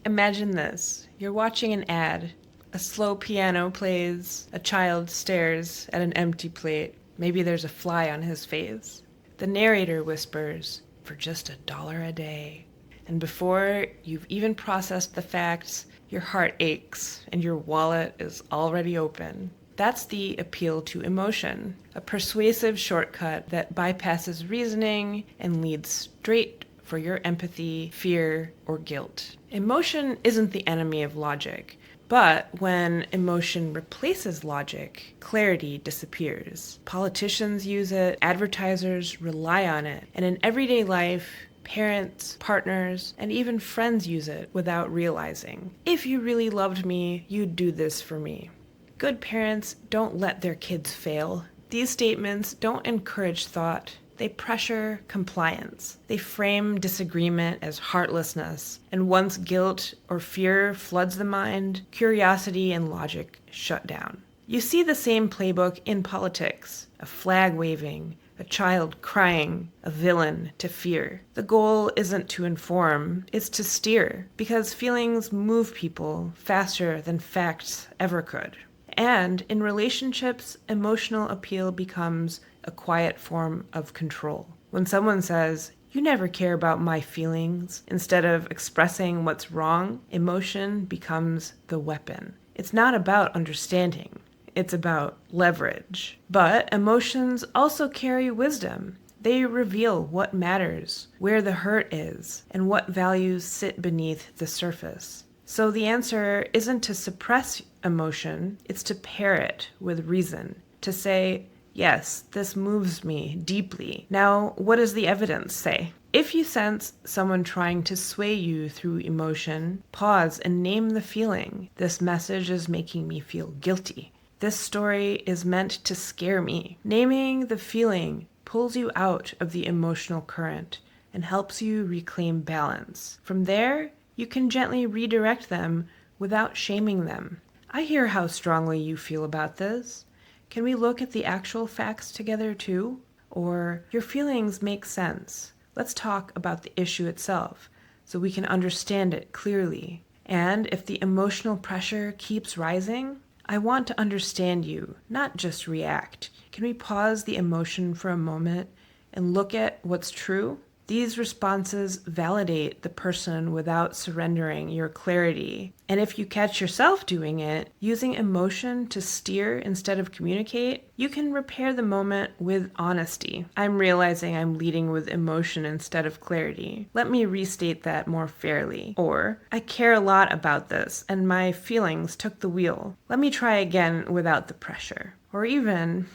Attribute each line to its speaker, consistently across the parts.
Speaker 1: Imagine this. You're watching an ad. A slow piano plays. A child stares at an empty plate. Maybe there's a fly on his face. The narrator whispers, "For just $1 a day." And before you've even processed the facts, your heart aches and your wallet is already open. That's the appeal to emotion, a persuasive shortcut that bypasses reasoning and leads straight for your empathy, fear, or guilt. Emotion isn't the enemy of logic, but when emotion replaces logic, clarity disappears. Politicians use it, advertisers rely on it, and in everyday life, parents, partners, and even friends use it without realizing. If you really loved me, you'd do this for me. Good parents don't let their kids fail. These statements don't encourage thought. They pressure compliance. They frame disagreement as heartlessness, and once guilt or fear floods the mind, curiosity and logic shut down. You see the same playbook in politics: a flag waving, a child crying, a villain to fear. The goal isn't to inform, it's to steer, because feelings move people faster than facts ever could. And in relationships, emotional appeal becomes a quiet form of control. When someone says, "You never care about my feelings," instead of expressing what's wrong, emotion becomes the weapon. It's not about understanding. It's about leverage. But emotions also carry wisdom. They reveal what matters, where the hurt is, and what values sit beneath the surface. So the answer isn't to suppress emotion, it's to pair it with reason, to say, "Yes, this moves me deeply. Now, what does the evidence say?" If you sense someone trying to sway you through emotion, pause and name the feeling. "This message is making me feel guilty. This story is meant to scare me." Naming the feeling pulls you out of the emotional current and helps you reclaim balance. From there, you can gently redirect them without shaming them. "I hear how strongly you feel about this. Can we look at the actual facts together too?" Or, "Your feelings make sense. Let's talk about the issue itself so we can understand it clearly." And if the emotional pressure keeps rising, "I want to understand you, not just react. Can we pause the emotion for a moment and look at what's true?" These responses validate the person without surrendering your clarity. And if you catch yourself doing it, using emotion to steer instead of communicate, you can repair the moment with honesty. "I'm realizing I'm leading with emotion instead of clarity. Let me restate that more fairly." Or, "I care a lot about this, and my feelings took the wheel. Let me try again without the pressure." Or even,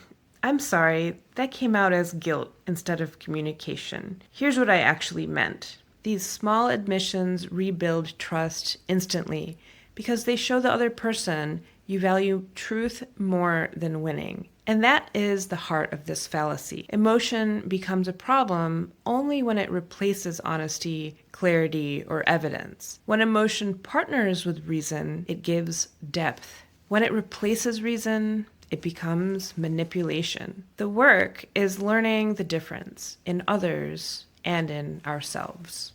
Speaker 1: "I'm sorry, that came out as guilt instead of communication. Here's what I actually meant." These small admissions rebuild trust instantly because they show the other person you value truth more than winning. And that is the heart of this fallacy. Emotion becomes a problem only when it replaces honesty, clarity, or evidence. When emotion partners with reason, it gives depth. When it replaces reason, it becomes manipulation. The work is learning the difference in others and in ourselves.